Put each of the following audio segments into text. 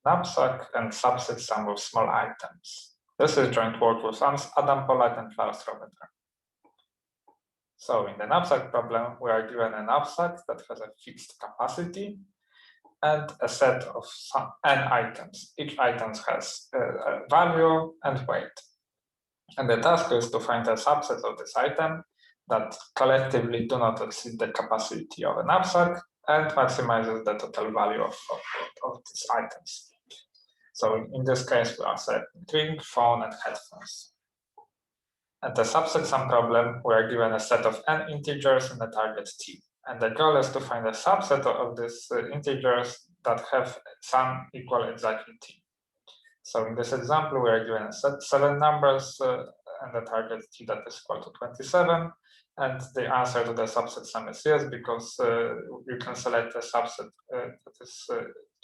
knapsack and subset sum with small items. This is joint work with Adam Polak and Lars Rohwedder. So in the knapsack problem, we are given a knapsack that has a fixed capacity and a set of some n items. Each item has a value and weight. And the task is to find a subset of this item that collectively do not exceed the capacity of a knapsack and maximizes the total value of these items. So in this case, we are selecting drink, phone, and headphones. And the subset sum problem, we are given a set of n integers in the target t. And the goal is to find a subset of these integers that have sum equal exactly t. So in this example, we are given a set 7 numbers and the target t that is equal to 27. And the answer to the subset sum is yes, because you can select a subset that is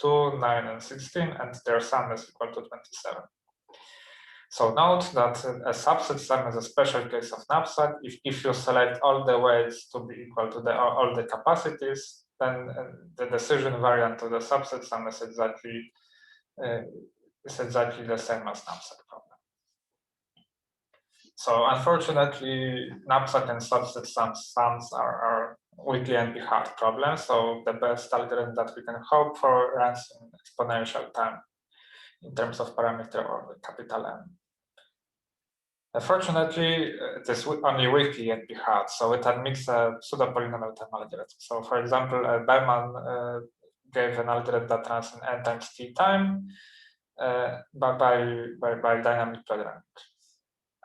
2, 9, and 16, and their sum is equal to 27. So note that a subset sum is a special case of knapsack. If you select all the weights to be equal to all the capacities, then the decision variant to the subset sum is exactly the same as knapsack problem. So unfortunately, knapsack and subset sums are weakly NP-hard problems. So the best algorithm that we can hope for runs in exponential time in terms of parameter or capital N. Unfortunately, it is only weakly NP-hard, so it admits a pseudo-polynomial time algorithm. So for example, Berman gave an algorithm that runs in n times t time by dynamic programming.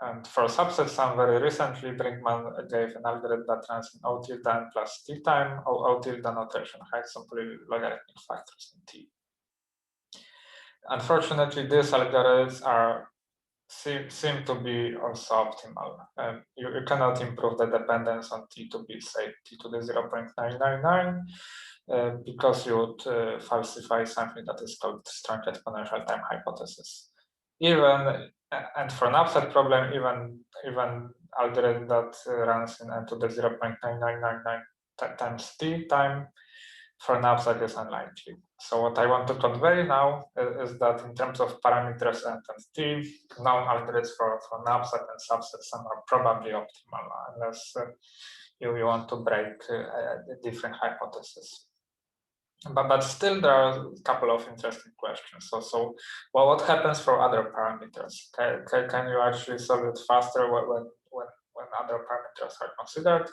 And for subset sum, very recently, Brinkman gave an algorithm that runs in O tilde n plus t time, or O tilde notation, high simply logarithmic factors in t. Unfortunately, these algorithms seem to be also optimal. You cannot improve the dependence on t to be, say, t to the 0.999 because you would falsify something that is called strong exponential time hypothesis. And for an knapsack problem, even algorithm that runs in n to the 0.9999 times t time for knapsack is unlikely. So what I want to convey now is that in terms of parameters n times t, known algorithms for knapsack and subset sum are probably optimal unless you want to break different hypotheses. But still, there are a couple of interesting questions. So well, what happens for other parameters? Can you actually solve it faster when other parameters are considered?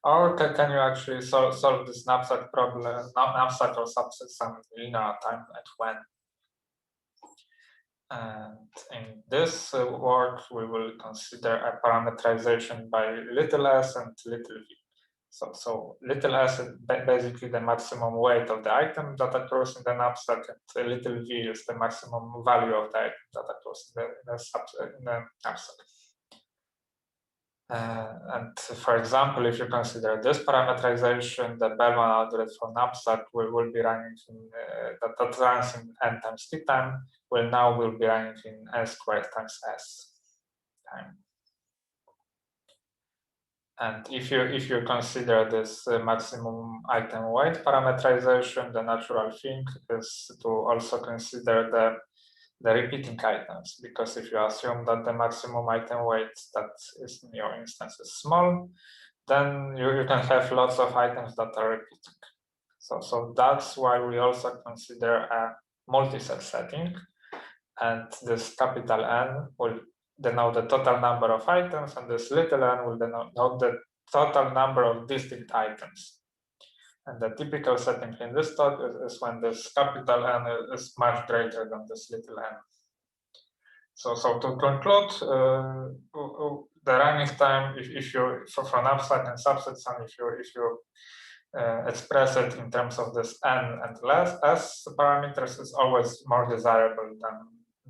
Or can you actually solve this knapsack problem, knapsack or subset sum in linear time at when? And in this work, we will consider a parameterization by little s and little v. So little s is basically the maximum weight of the item that occurs in the knapsack, and little v is the maximum value of the item that occurs in the knapsack. And for example, if you consider this parameterization, the Bellman algorithm for knapsack will be running in that runs in n times t time will be running in s squared times s time. And if you consider this maximum item weight parameterization, the natural thing is to also consider the repeating items, because if you assume that the maximum item weight that is in your instance is small, then you can have lots of items that are repeating. So that's why we also consider a multi-set setting, and this capital N will denote the total number of items, and this little n will denote the total number of distinct items. And the typical setting in this talk is when this capital N is much greater than this little n. So to conclude, the running time, if you for knapsack and subset sum, if you express it in terms of this n and less s parameters, is always more desirable than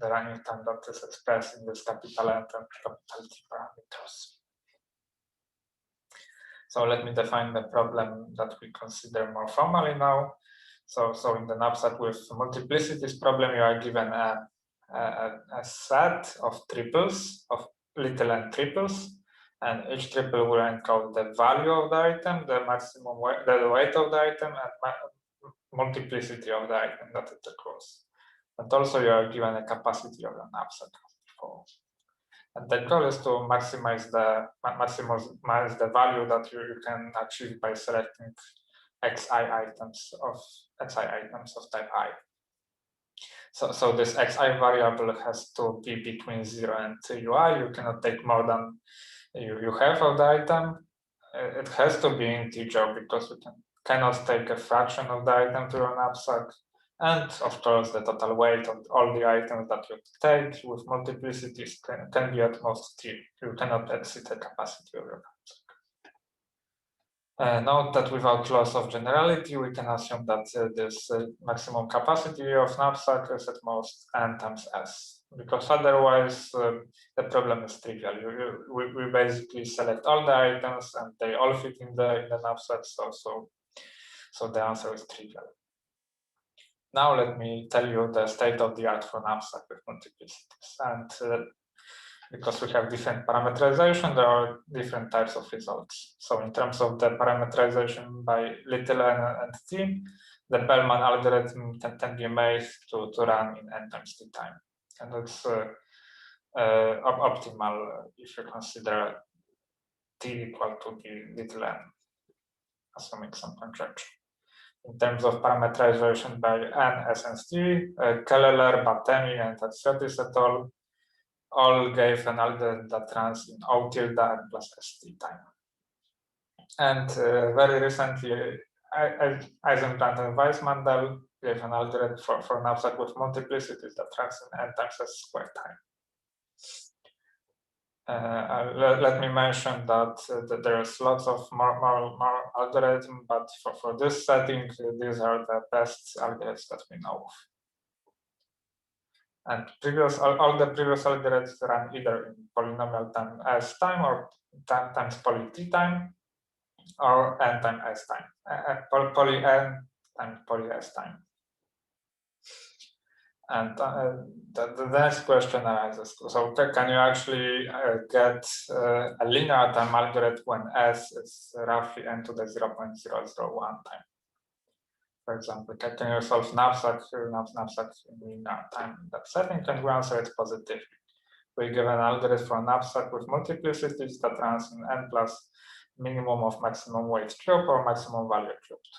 the running time that is expressed in this capital N and capital T parameters. So let me define the problem that we consider more formally now. So in the knapsack with multiplicities problem, you are given a set of triples, of little n triples, and each triple will encode the value of the item, the maximum weight, the weight of the item, and multiplicity of the item that it occurs. And also you are given a capacity of your knapsack before. And the goal is to maximize the value that you can achieve by selecting xi items of type I. So this xi variable has to be between 0 and ui. You cannot take more than you have of the item. It has to be integer because you cannot take a fraction of the item to your knapsack. And of course, the total weight of all the items that you take with multiplicities can be at most 3. You cannot exceed the capacity of your knapsack. Note that without loss of generality, we can assume that this maximum capacity of knapsack is at most n times s, because otherwise the problem is trivial. We basically select all the items and they all fit in the knapsack, so the answer is trivial. Now let me tell you the state of the art for knapsack with multiplicities. And because we have different parameterization, there are different types of results. So in terms of the parameterization by little n and t, the Bellman algorithm can be made to run in n times t time. And it's optimal if you consider t equal to the little n, assuming some conjecture. In terms of parameterization by n, s, and t, Kelleler, Batemi, and Atsiotis et al. All gave an algorithm that runs in O tilde n plus st time. And very recently, Eisenbrand and Weissmandel gave an algorithm for knapsack with multiplicities that runs in n times s squared time. Let me mention that there's lots of more algorithms, but for this setting, these are the best algorithms that we know of. And all the previous algorithms run either in polynomial time s time or times poly t time, or n times s time, poly n times poly s time. And the next question arises. So can you actually get a linear time algorithm when s is roughly n to the 0.001 time? For example, can you solve knapsack in linear time in that setting? And we answer it positively. We give an algorithm for knapsack with multiplicities that runs in n plus minimum of maximum weight cube or maximum value cubed.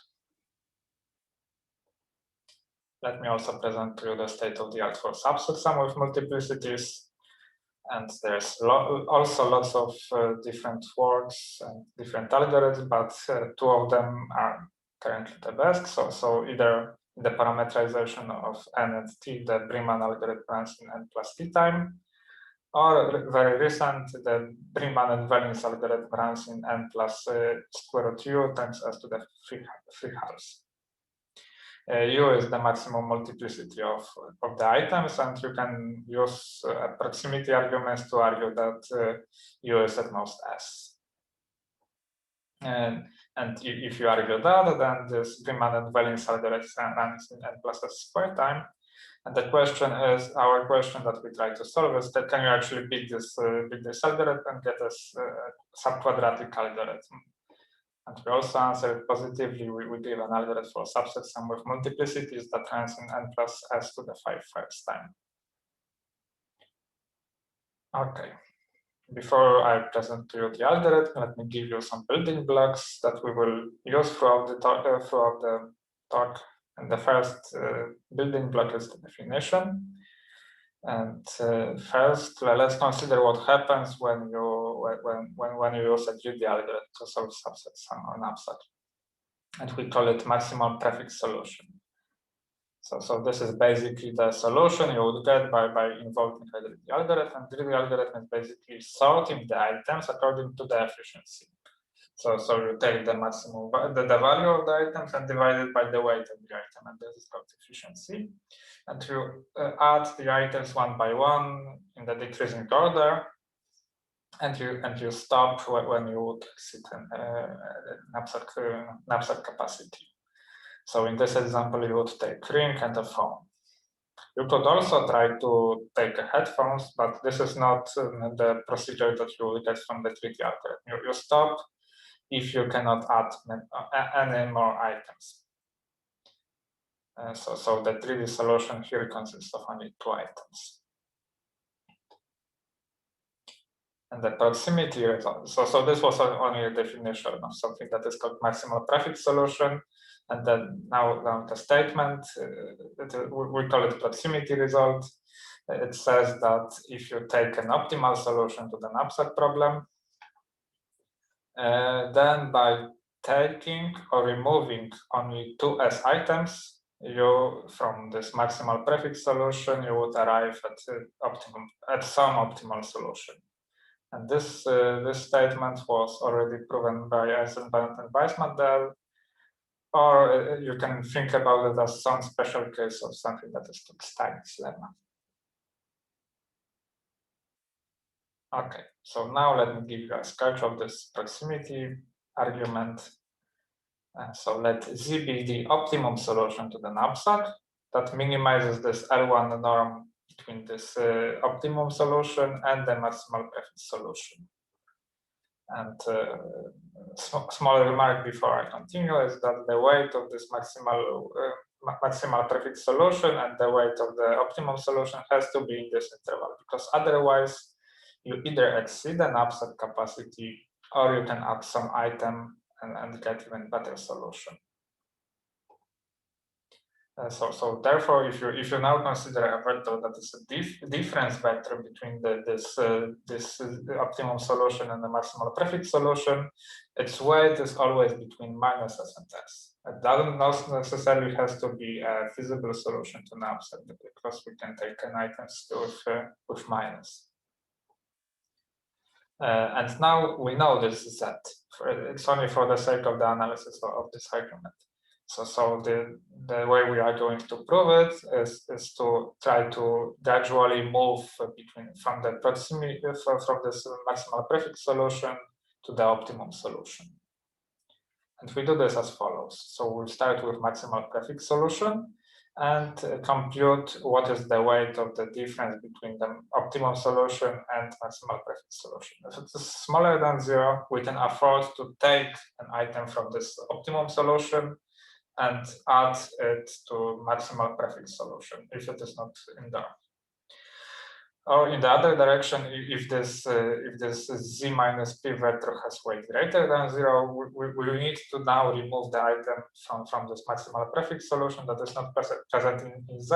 Let me also present to you the state of the art for subset sum with multiplicities. And there's also lots of different works and different algorithms, but two of them are currently the best. So either in the parameterization of n and t, the Brimman algorithm runs in n plus t time, or very recent, the Brimman and Wellings algorithm runs in n plus square root u times s to the 3 halves. U is the maximum multiplicity of the items, and you can use proximity arguments to argue that U is at most S. And if you argue that, then this Brimman and Wellings algorithm runs in n plus s square time. And the question is, our question that we try to solve is that can you actually beat this algorithm and get a subquadratic algorithm? And we also answer it positively. We give an algorithm for subset sum with multiplicities that runs in n plus s to the 5 first time. Okay. Before I present to you the algorithm, let me give you some building blocks that we will use throughout the talk. And the first building block is the definition. And first, let's consider what happens when you use a greedy algorithm to solve subset sum or knapsack. And we call it maximum prefix solution. So this is basically the solution you would get by invoking a greedy algorithm. And greedy algorithm is basically sorting the items according to the efficiency. So you take the maximum, the value of the items and divide it by the weight of the item, and this is called efficiency. And you add the items one by one in the decreasing order, and you stop when you would exceed knapsack capacity. So in this example, you would take ring and a phone. You could also try to take headphones, but this is not the procedure that you will get from the greedy algorithm. You stop if you cannot add any more items. So the 3D solution here consists of only 2 items. And the proximity result. So this was only a definition of something that is called maximal prefix solution. And then now the statement, we call it proximity result. It says that if you take an optimal solution to the knapsack problem, then by taking or removing only 2 S items, you from this maximal prefix solution, you would arrive at some optimal solution. And this statement was already proven by Eisenband and Weissman-Dell, or you can think about it as some special case of something that is called Stein's lemma. Okay, so now let me give you a sketch of this proximity argument. So let Z be the optimum solution to the knapsack that minimizes this L1 norm between this optimum solution and the maximal prefix solution. And small remark before I continue is that the weight of this maximal prefix solution and the weight of the optimum solution has to be in this interval, because otherwise you either exceed the knapsack capacity or you can add some item and get even better solution. So therefore, if you now consider a vector that is a difference vector between this optimum solution and the maximal prefix solution, its weight is always between minus S and S. It doesn't necessarily has to be a feasible solution to knapsack, because we can take an items with minus. And now we know this Z. It's only for the sake of the analysis of this argument. So the way we are going to prove it is to try to gradually move from the proximity from this maximal prefix solution to the optimum solution. And we do this as follows. So we start with maximal prefix solution and compute what is the weight of the difference between the optimum solution and maximal prefix solution. If it is smaller than 0, we can afford to take an item from this optimum solution and add it to maximal prefix solution if it is not in there. Or in the other direction, if this Z minus P vector has weight greater than 0, we need to now remove the item from this maximal prefix solution that is not present in Z,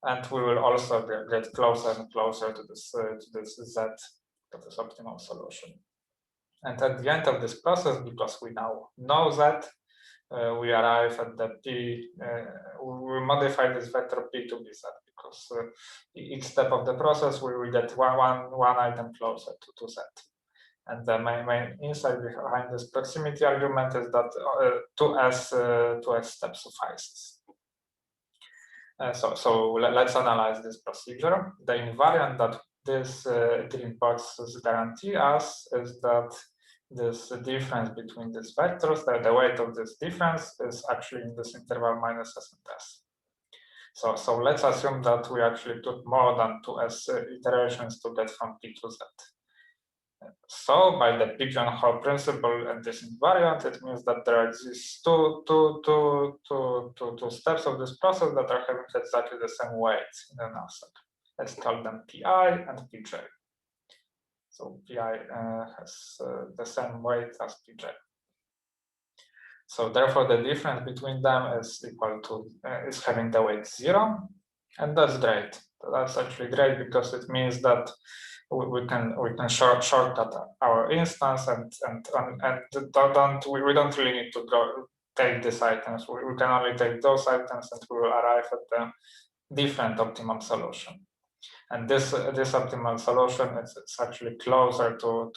and we will also get closer and closer to this Z, that is optimum solution. And at the end of this process, because we now know Z, we arrive at the P, we modify this vector P to be Z, because each step of the process we will get one item closer to Z. And the main insight behind this proximity argument is that 2S step suffices. So let's analyze this procedure. The invariant that this green boxes guarantee us is that this difference between these vectors, the weight of this difference is actually in this interval minus S and S. So let's assume that we actually took more than 2S iterations to get from P to Z. So by the pigeonhole principle and this invariant, it means that there exists two steps of this process that are having exactly the same weight in the knapsack. Let's call them Pi and Pj. So Pi has the same weight as Pj. So therefore, the difference between them is equal to is having the weight 0, and that's great. That's actually great because it means that we can shortcut our instance and we don't really need to take these items. We can only take those items and we will arrive at the different optimum solution. And this optimal solution is actually closer to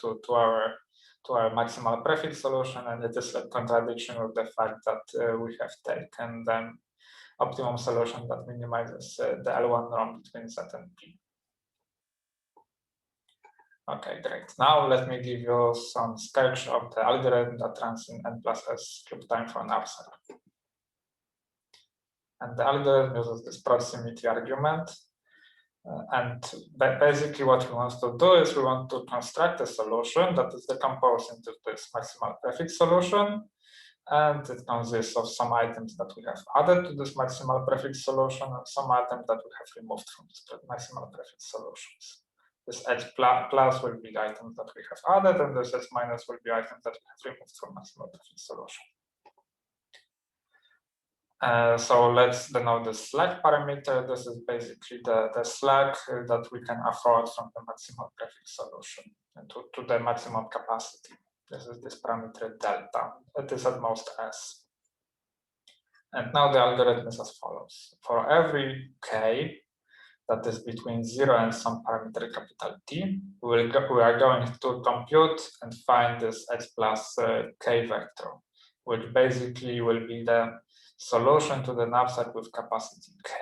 our maximal prefix solution, and it is a contradiction with the fact that we have taken the optimum solution that minimizes the L1 norm between Z and P. Okay, great. Now let me give you some sketch of the algorithm that runs in N+S cube time for knapsack. And the algorithm uses this proximity argument. And basically what we want to do is we want to construct a solution that is decomposed into this maximal prefix solution and it consists of some items that we have added to this maximal prefix solution and some items that we have removed from this maximal prefix solutions. This H plus will be the items that we have added, and this S minus will be items that we have removed from maximal prefix solution. So let's denote the slack parameter. This is basically the slack that we can afford from the maximal prefix solution to the maximum capacity. This is this parameter delta. It is at most S. And now the algorithm is as follows. For every k that is between 0 and some parameter capital T, we are going to compute and find this X plus k vector, which basically will be the solution to the knapsack with capacity k.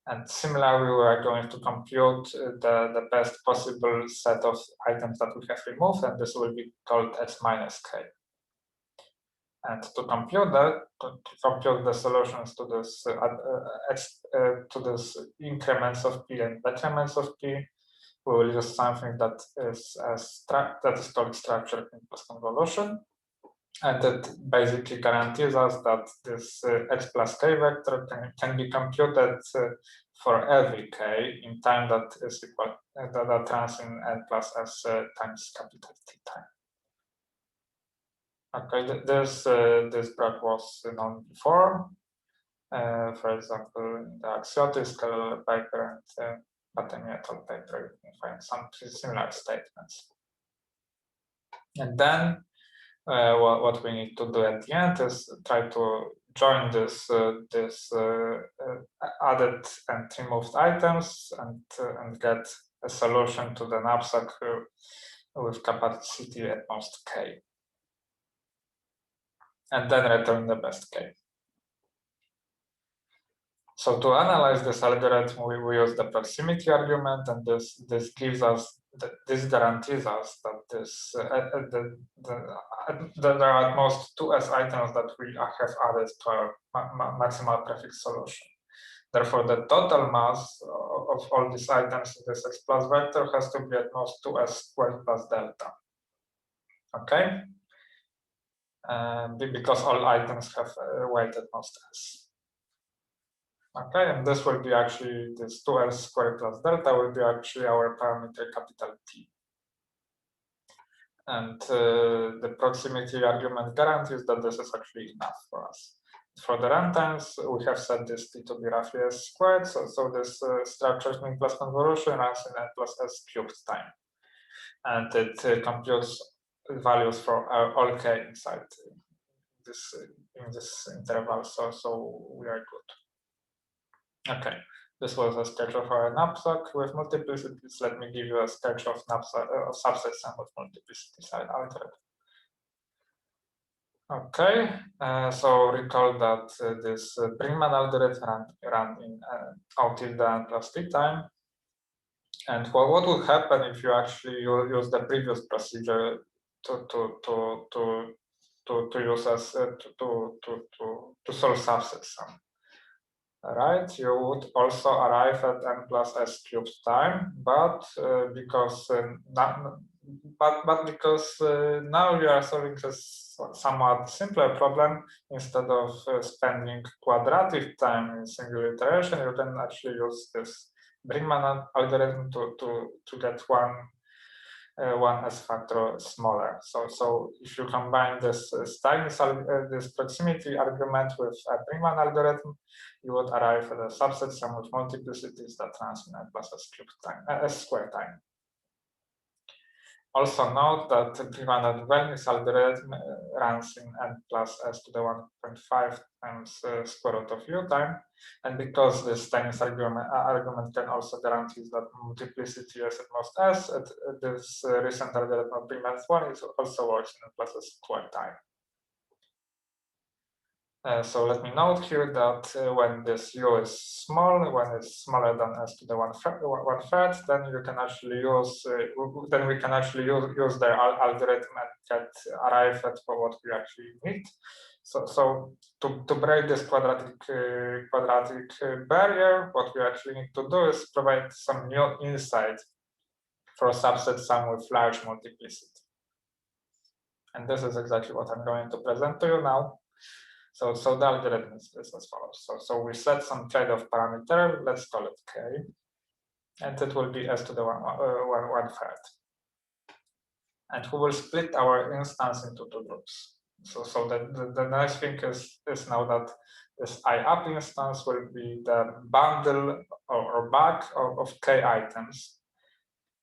And similarly, we are going to compute the best possible set of items that we have removed, and this will be called S minus k. And to compute that, to compute the solutions to this increments of p and decrements of p, we will use something that is called structured impulse convolution, and it basically guarantees us that this x plus k vector can be computed for every k in time that is equal that runs in n plus s times capital T time. Okay, this graph was known before. For example, in the Axiotis paper and Batemi et al. Paper, you can find some similar statements. And then what we need to do at the end is try to join this added and removed items and get a solution to the knapsack with capacity at most k. And then return the best k. So to analyze this algorithm, we use the proximity argument, and this gives us this guarantees us that there are at most 2s items that we have added to our maximal prefix solution. Therefore, the total mass of all these items in this x plus vector has to be at most 2s squared plus delta. Okay. Because all items have weight at most s. Okay, and this will be actually this 2s squared plus delta will be actually our parameter capital T. And the proximity argument guarantees that this is actually enough for us. For the runtimes, we have set this T to be roughly s squared, so this structured mean plus convolution runs in n plus s cubed time. And it computes values for all k inside this in this interval, so we are good. Okay, this was a sketch of our knapsack with multiplicities. Let me give you a sketch of knapsack of subset sum with multiplicities algorithm. Okay, so recall that this Brinkman algorithm ran in O tilde n plus t time. And what would happen if you actually use the previous procedure to use as to solve subset sum? Right, you would also arrive at n plus s cubed time, but because now you are solving a somewhat simpler problem, instead of spending quadratic time in single iteration, you can actually use this Brinkman algorithm to get one s factor smaller. So if you combine this this proximity argument with a Brinkman algorithm, you would arrive at a subset sum with multiplicities that runs in n plus s cubed time, s squared time. Also note that the Brinkman algorithm runs in n plus s to the 1.5 times square root of u time, and because this Stein's argument can also guarantee that multiplicity is at most s, this recent algorithm of Brinkman's one is also works in n plus s squared time. So let me note here that when this u is small, when it's smaller than s to the one third, then you can actually use we can actually use the algorithm and arrive at what we actually need. So to break this quadratic barrier, what we actually need to do is provide some new insight for a subset sum with large multiplicity. And this is exactly what I'm going to present to you now. So the algorithm is as follows. So we set some trade-off parameter, let's call it k, and it will be s to the one third. And we will split our instance into two groups. So the nice thing is now that this IUP instance will be the bundle or bag of k items.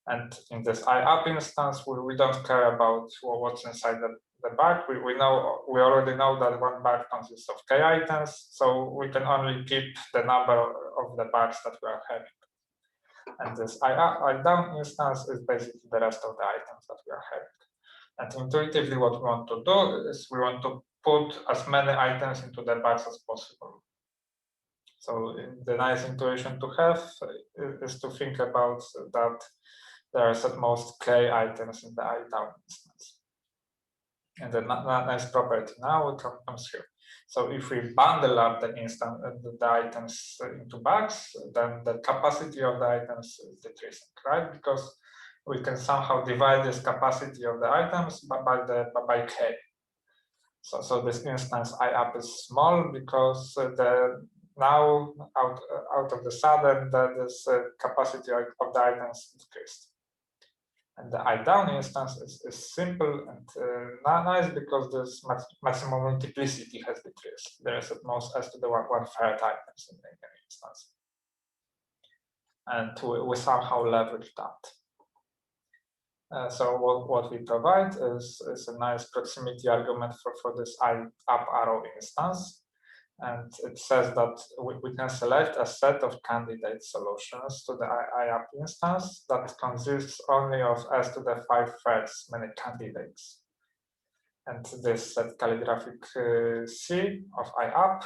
And in this IUP instance, we don't care about what's inside the bag. We already know that one bag consists of k items, so we can only keep the number of the bags that we are having. And this IDown instance is basically the rest of the items that we are having. And intuitively, what we want to do is we want to put as many items into the bags as possible. So the nice intuition to have is to think about that there is at most k items in the IDown instance. And the nice property now comes here. So if we bundle up the items into bags, then the capacity of the items is decreasing, right? Because we can somehow divide this capacity of the items by k. So this instance IUP is small because now out of the sudden this capacity of the items decreased. And the IDown instance is simple and nice because this maximum multiplicity has decreased. There is at most s to the one third items in the instance. And we somehow leverage that. So what we provide is a nice proximity argument for this IUP arrow instance. And it says that we can select a set of candidate solutions to the IUP instance that consists only of s to the 5 thirds many candidates. And this set calligraphic C of IUP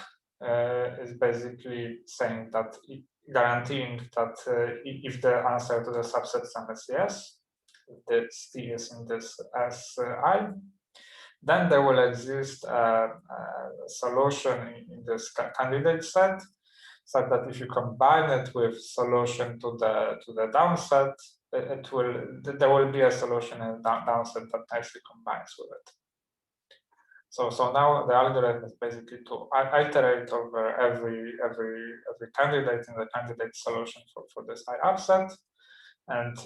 is basically saying that, guaranteeing that if the answer to the subset sum is yes, this T is in this Si, then there will exist a solution in this candidate set, so that if you combine it with solution to the down set, there will be a solution in down set that nicely combines with it. So now the algorithm is basically to iterate over every candidate in the candidate solution for this IUP set, and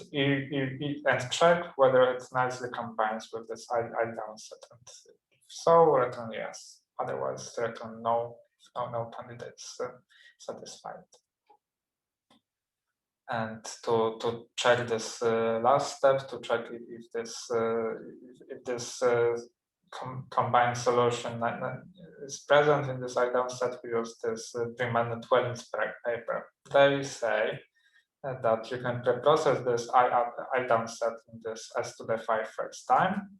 check whether it nicely combines with this IDown set. And if so, return yes. Otherwise, return no if no candidates satisfied. And to check this last step, to check if this combined solution is present in this IDown set, we use this Brinkman and Wellings paper. They say that you can preprocess this IDown set in this s to the 5 thirds time,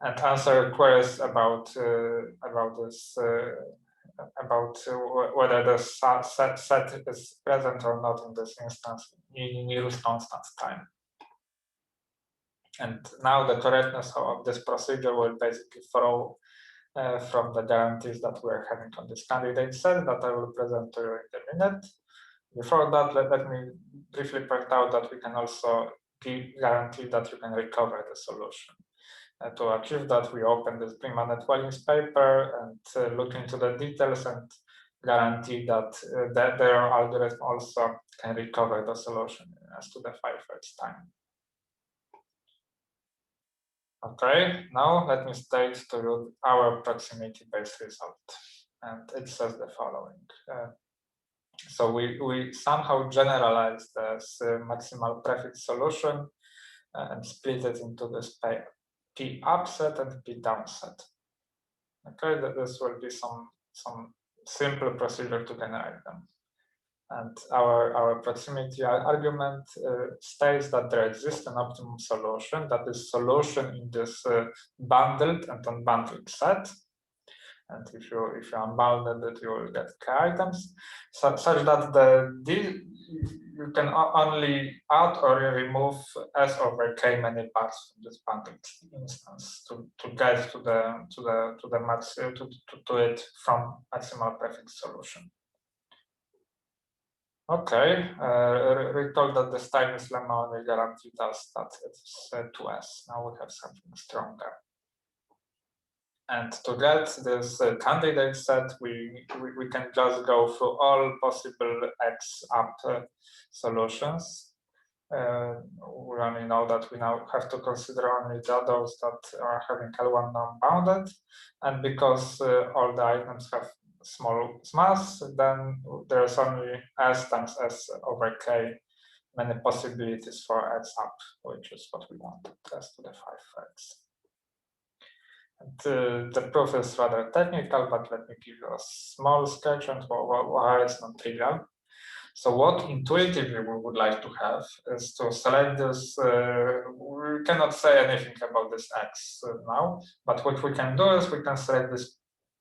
and answer queries about whether the set is present or not in this instance in use constant time. And now the correctness of this procedure will basically follow from the guarantees that we're having on this candidate set that I will present to you in a minute. Before that, let me briefly point out that we can also guarantee that you can recover the solution. To achieve that, we open this Brinkman and Wellings paper and look into the details and guarantee that their algorithm also can recover the solution as to the 5 thirds time. Okay, now let me state to you our proximity-based result. And it says the following. So we somehow generalize this maximal prefix solution and split it into this P up set and P down set. Okay, this will be some simple procedure to generate them. And our proximity argument states that there exists an optimum solution, that is solution in this bundled and unbundled set. And if you unbundle it, you will get k items, such that you can only add or remove s over k many parts from this bundled instance to get to it from maximal prefix solution. Okay, recall that the Stein's lemma only guaranteed us that it's 2s. Now we have something stronger. And to get this candidate set, we can just go through all possible X up solutions. We only know that we now have to consider only those that are having L1 non-bounded. And because all the items have small mass, then there's only S times S over K, many possibilities for X up, which is what we want, S to the 5x. And the proof is rather technical, but let me give you a small sketch and why it's not trivial. So what intuitively we would like to have is to select this, we cannot say anything about this X now, but what we can do is we can select this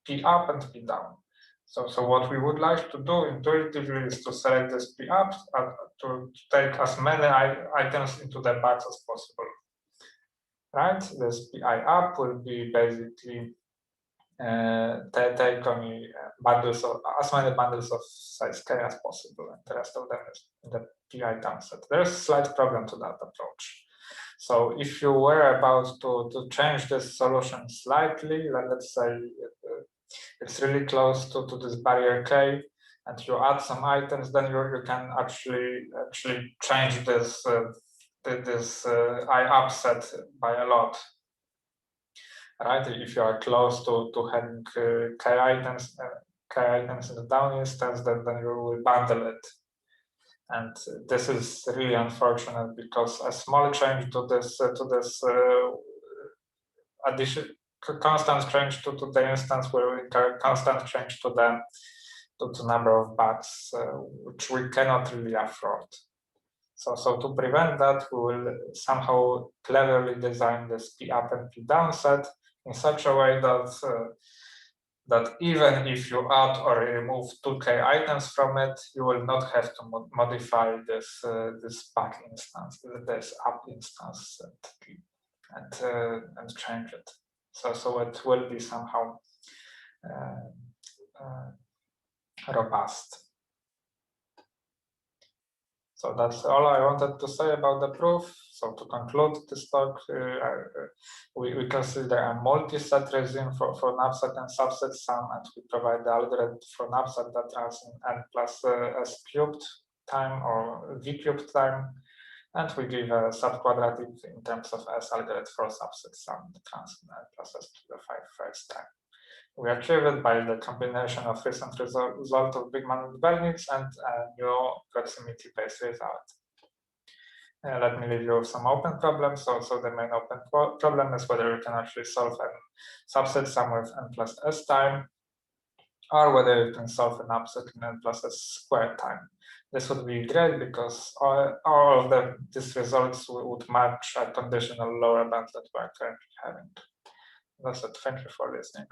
P up and P down. So what we would like to do intuitively is to select this P up to take as many items into the box as possible. Right, this PI up will be basically take only bundles of as many bundles of size K as possible, and the rest of them is the PI down set. There's a slight problem to that approach. So if you were about to change this solution slightly, let's say it's really close to this barrier K, and you add some items, then you can actually change this I upset by a lot, right? If you are close to having K items in the down instance, then you will bundle it. And this is really unfortunate because a small change to this addition, constant change to the instance will incur constant change to the number of bugs, which we cannot really afford. So to prevent that, we will somehow cleverly design this P up and P down set in such a way that even if you add or remove 2K items from it, you will not have to modify this back instance, this up instance, and change it. So it will be somehow robust. So that's all I wanted to say about the proof. So to conclude this talk, we consider a multi-set regime for knapsack and subset sum, and we provide the algorithm for knapsack that runs in n plus s cubed time or v cubed time, and we give a subquadratic in terms of s algorithm for subset sum that runs in n plus s to the 5 time. We achieve it by the combination of recent result of Bigman and Bernitz and a new proximity-based result. Let me leave you with some open problems. So the main open problem is whether you can actually solve a subset sum with n plus s time, or whether you can solve an upset in n plus s squared time. This would be great because all of these results would match a conditional lower bound that we are currently having. That's it. Thank you for listening.